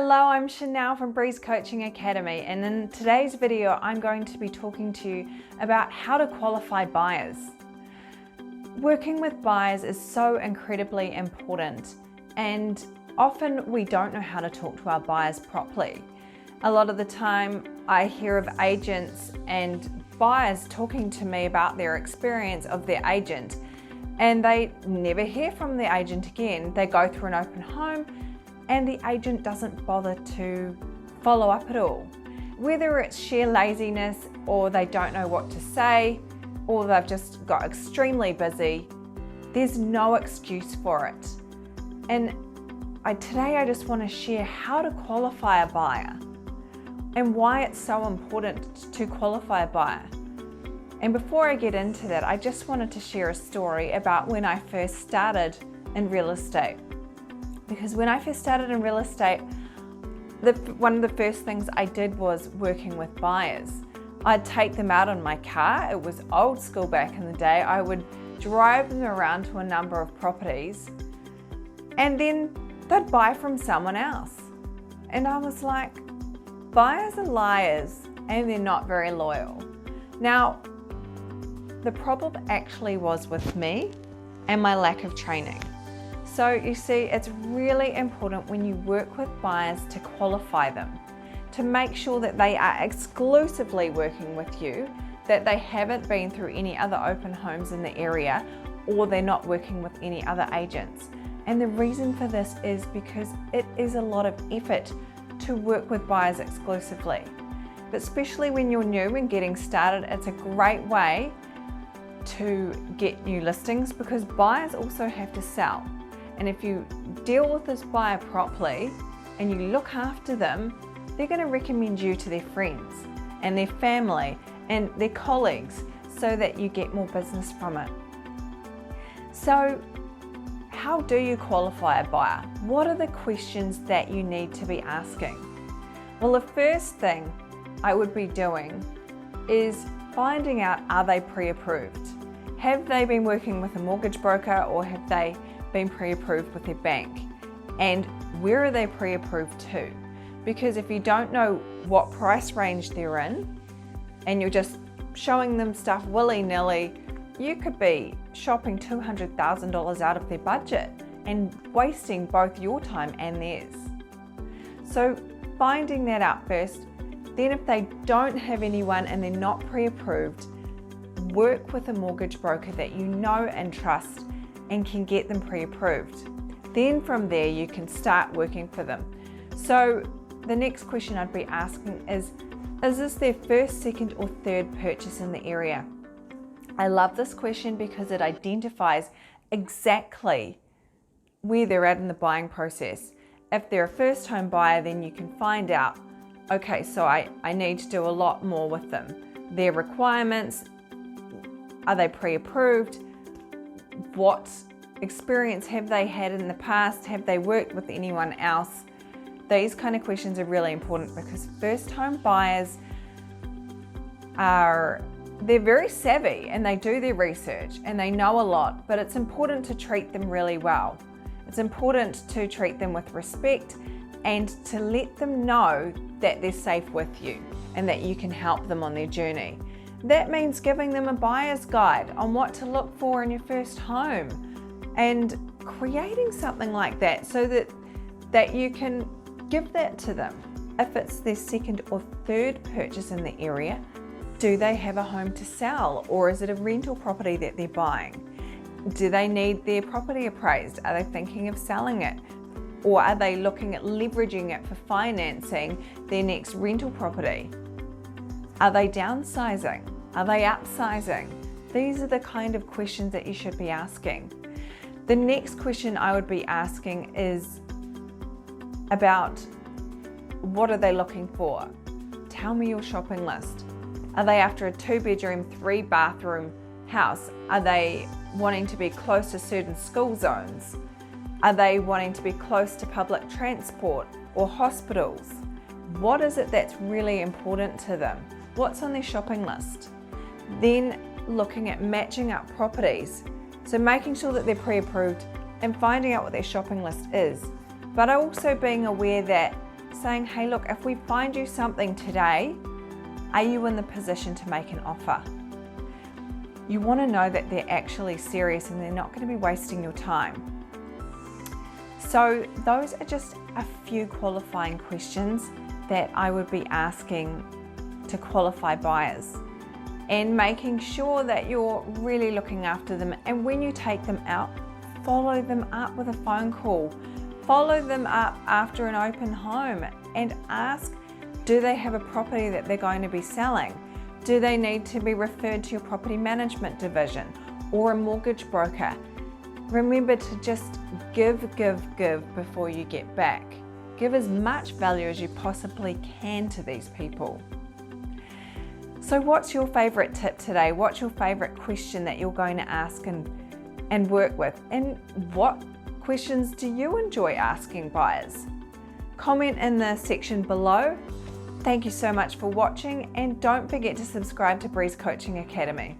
Hello, I'm Chanel from Breeze Coaching Academy, and in today's video I'm going to be talking to you about how to qualify buyers. Working with buyers is so incredibly important, and often we don't know how to talk to our buyers properly. A lot of the time I hear of agents and buyers talking to me about their experience of their agent, and they never hear from the agent again. They go through an open home and the agent doesn't bother to follow up at all. Whether it's sheer laziness, or they don't know what to say, or they've just got extremely busy, there's no excuse for it. And today I just want to share how to qualify a buyer and why it's so important to qualify a buyer. And before I get into that, I just wanted to share a story about when I first started in real estate. Because when I first started in real estate, one of the first things I did was working with buyers. I'd take them out on my car. It was old school back in the day. I would drive them around to a number of properties and then they'd buy from someone else. And I was like, buyers are liars and they're not very loyal. Now, the problem actually was with me and my lack of training. So you see, it's really important when you work with buyers to qualify them, to make sure that they are exclusively working with you, that they haven't been through any other open homes in the area, or they're not working with any other agents. And the reason for this is because it is a lot of effort to work with buyers exclusively. But especially when you're new and getting started, it's a great way to get new listings, because buyers also have to sell. And if you deal with this buyer properly and you look after them, they're going to recommend you to their friends and their family and their colleagues so that you get more business from it. So how do you qualify a buyer? What are the questions that you need to be asking? Well, the first thing I would be doing is finding out, are they pre-approved? Have they been working with a mortgage broker, or have they been pre-approved with their bank? And where are they pre-approved to? Because if you don't know what price range they're in and you're just showing them stuff willy-nilly, you could be shopping $200,000 out of their budget and wasting both your time and theirs. So finding that out first. Then if they don't have anyone and they're not pre-approved, work with a mortgage broker that you know and trust and can get them pre-approved. Then from there you can start working for them. So the next question I'd be asking is this their first, second or third purchase in the area? I love this question because it identifies exactly where they're at in the buying process. If they're a first home buyer, then you can find out, okay, so I need to do a lot more with them. Their requirements, are they pre-approved? What experience have they had in the past? Have they worked with anyone else? These kind of questions are really important because first home buyers they're very savvy and they do their research and they know a lot, but it's important to treat them really well. It's important to treat them with respect and to let them know that they're safe with you and that you can help them on their journey. That means giving them a buyer's guide on what to look for in your first home and creating something like that so that you can give that to them. If it's their second or third purchase in the area, do they have a home to sell, or is it a rental property that they're buying? Do they need their property appraised? Are they thinking of selling it? Or are they looking at leveraging it for financing their next rental property? Are they downsizing? Are they upsizing? These are the kind of questions that you should be asking. The next question I would be asking is about, what are they looking for? Tell me your shopping list. Are they after a 2-bedroom, 3-bathroom house? Are they wanting to be close to certain school zones? Are they wanting to be close to public transport or hospitals? What is it that's really important to them? What's on their shopping list? Then looking at matching up properties. So making sure that they're pre-approved and finding out what their shopping list is. But also being aware that saying, hey, look, if we find you something today, are you in the position to make an offer? You want to know that they're actually serious and they're not going to be wasting your time. So those are just a few qualifying questions that I would be asking to qualify buyers, and making sure that you're really looking after them. And when you take them out, follow them up with a phone call. Follow them up after an open home and ask, do they have a property that they're going to be selling? Do they need to be referred to your property management division or a mortgage broker? Remember to just give before you get back. Give as much value as you possibly can to these people. So what's your favorite tip today? What's your favorite question that you're going to ask and work with? And what questions do you enjoy asking buyers? Comment in the section below. Thank you so much for watching, and don't forget to subscribe to Breeze Coaching Academy.